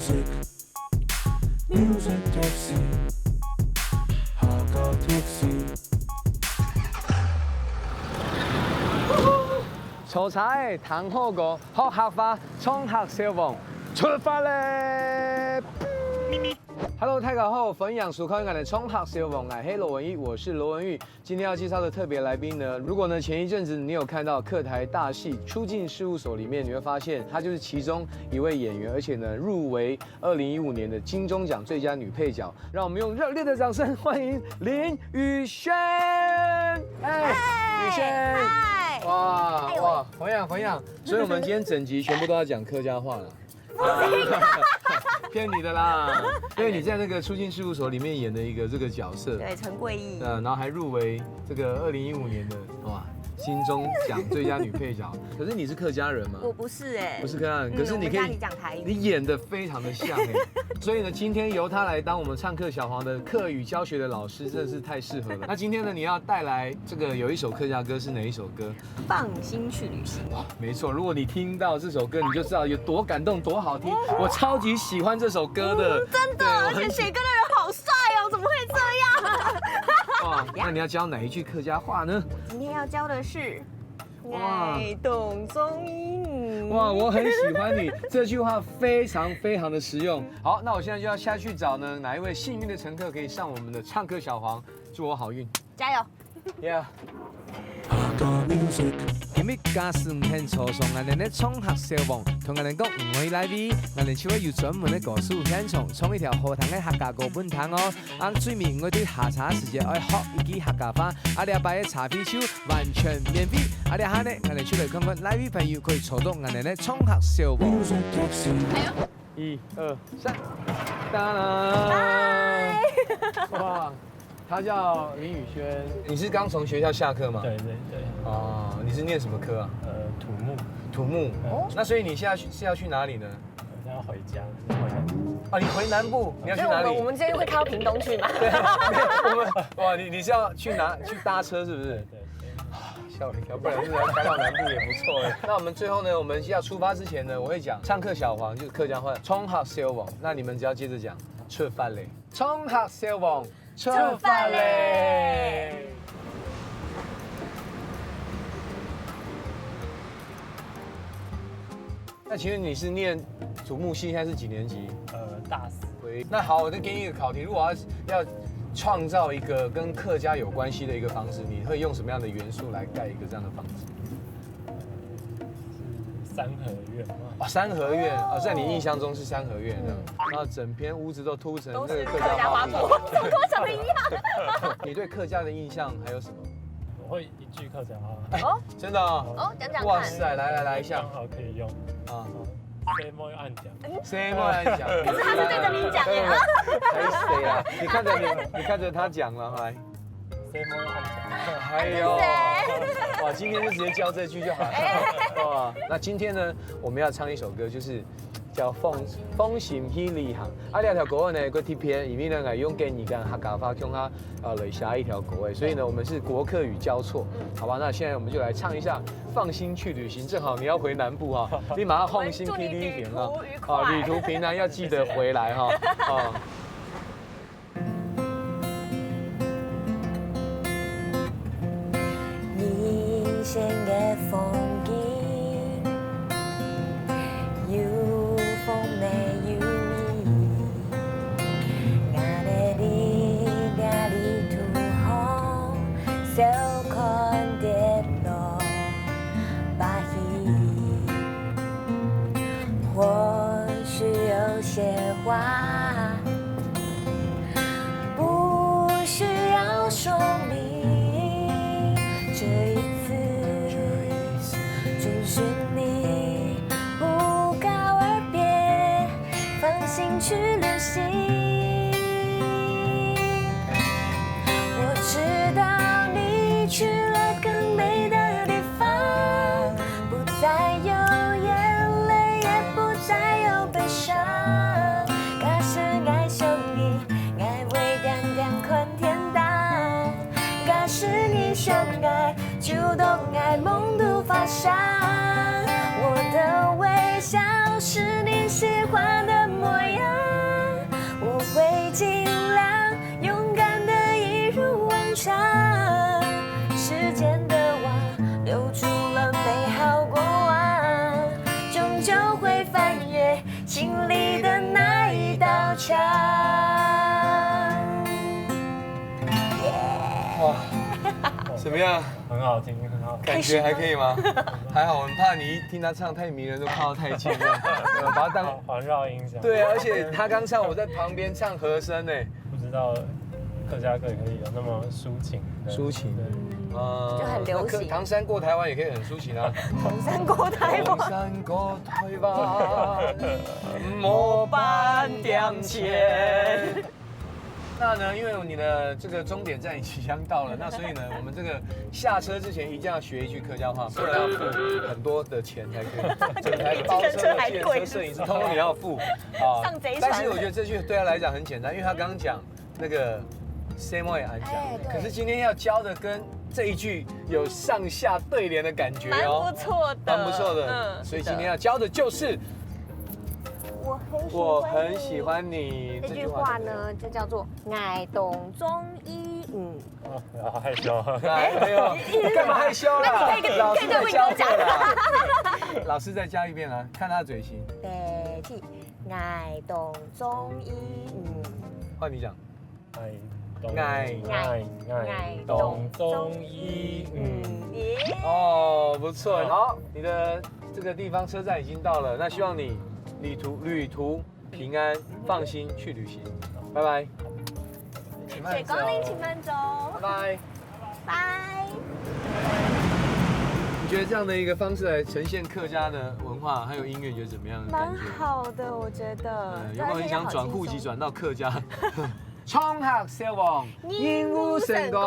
music, music taxi, Haga taxi。嘈茶的糖好歌，學客花，衝客消防，出發咧！咪咪。Hello， 大家好，分享苏康感的冲客消防，嘿，罗文玉，我是罗文玉。今天要介绍的特别来宾呢，如果呢前一阵子你有看到客台大戏《出境事务所》里面，你会发现她就是其中一位演员，而且呢入围2015年的金钟奖最佳女配角。让我们用热烈的掌声欢迎林宇轩！宇轩！哇，回养！所以我们今天整集全部都要讲客家话了。骗你的啦！因为你在那个出境事务所里面演的一个这个角色，对，陈桂义，然后还入围这个2015年的金钟奖最佳女配角。可是你是客家人吗？我不是哎，不是客家人，可是你可以讲台语，你演的非常的像哎。所以呢，今天由他来当我们唱客小黄的客语教学的老师，真的是太适合了。那今天呢，你要带来这个有一首客家歌是哪一首歌？放心去旅行。哇，没错，如果你听到这首歌，你就知道有多感动、多好听。我超级喜欢这首歌的，真的，而且写歌的人好帅哦，怎么会这样？哇，那你要教哪一句客家话呢？今天要教的是爱动中音。哇，我很喜欢你这句话，非常的实用。好，那我现在就要下去找呢哪一位幸运的乘客可以上我们的唱歌小黄，祝我好运，加油 ！Yeah。 Haga music。 今日假使唔肯坐上我哋嘅冲客消防，同人哋讲唔可以来味，我哋就會要專門嘅歌手獻唱，唱一條好聽嘅客家歌本堂哦。最面我哋下茶時間愛學一句客家話，禮拜嘅茶啤酒完全免費。下呢，我哋出嚟看看來位朋友可以坐到我哋嘅衝客消防。1、2、3，當啦！哇！ 他叫林宇轩，你是刚从学校下课吗？对。哦，你是念什么科啊？土木。哦，那所以你现在是要去哪里呢？我要回家，你回南部，你要去哪里？我们今天会开到屏东去吗？对，我们哇，你是要去去搭车是不是？对。吓我一跳，不然就是要开到南部也不错哎。那我们最后呢，我们要出发之前呢，我会讲唱客小黄，就是客家话，冲客消防。那你们只要接着讲，出发嘞，冲客消防。 出發嘞！那请问你是念土木系，现在是几年级？大4。那好，我再给你一个考题，如果要创造一个跟客家有关系的一个房子，你会用什么样的元素来盖一个这样的房子？是三合院吗？哦，三合院啊，在你印象中是三合院的，然后整片屋子都涂成这个客家花圃，怎么跟我长得一样？你对客家的印象还有什么？我会一句客家话。哦，真的哦？哦，讲看。哇塞，来一下，刚好可以用啊。谁莫按讲？谁莫按讲？可是他是对着你讲耶。还谁啊？你看着他讲了，来。谁莫按讲？哎呦，哇，今天就直接教这句就好了。哇，那今天呢，我们要唱一首歌，就是叫风行去旅行。这条歌呢，个贴片里面呢，用给你跟客家话用它来写一条歌所以呢，我们是国客语交错，好吧？那现在我们就来唱一下《放心去旅行》。正好你要回南部哈，你马上放心去旅行啊！旅途平安，要记得回来哈。新嘅風景，有風沒有雨，我哋啲咖喱土紅，小看跌落巴希，或許有些話不需要說明，這一次。 遵循你，不告而別，放心去旅行。我知道你去了更美的地方，不再有眼淚，也不再有悲傷。假使愛上你，愛會點點困天堂。假使你相愛，就懂愛夢都發sáng。 我的微笑是你喜歡的模樣。就会翻越心里的那一道墙。哇，怎么样？很好听，很好听。感觉还可以吗？还好，我很怕你一听他唱太迷人，都靠得太近了，把它当环绕音响。对啊，而且他刚唱，我在旁边唱和声呢。不知道客家歌也可以有那么抒情的。抒情对。就很流行唐山过台湾也可以很抒情啊。唐山过台湾，唐山过台湾，莫半点钱。那呢，因为你的这个终点站即将到了，那所以呢，我们这个下车之前一定要学一句客家话，不然要付很多的钱才可以。整台包车的计程车、摄影师，通通你要付啊。上贼船。但是我觉得这句对他来讲很简单，因为他刚刚讲那个 Samo 也安讲，可是今天要教的跟这一句有上下对联的感觉哦，蛮不错的，蛮不错的。所以今天要教的就是我很喜欢你这句话呢，就叫做爱动中医。好害羞。没有，干嘛害羞啦？老师在教课啦。啦。老师再教一遍啊，看他的嘴型。对，去爱动中医。换你讲。爱动中医。哦，不错。好，你的这个地方车站已经到了，那希望你旅途平安，放心去旅行。拜拜。雪光令请慢走。拜拜。拜。你觉得这样的一个方式来呈现客家的文化还有音乐，觉得怎么样？蛮好的，我觉得。有没有很想转户籍转到客家？冲客小王，任务成功。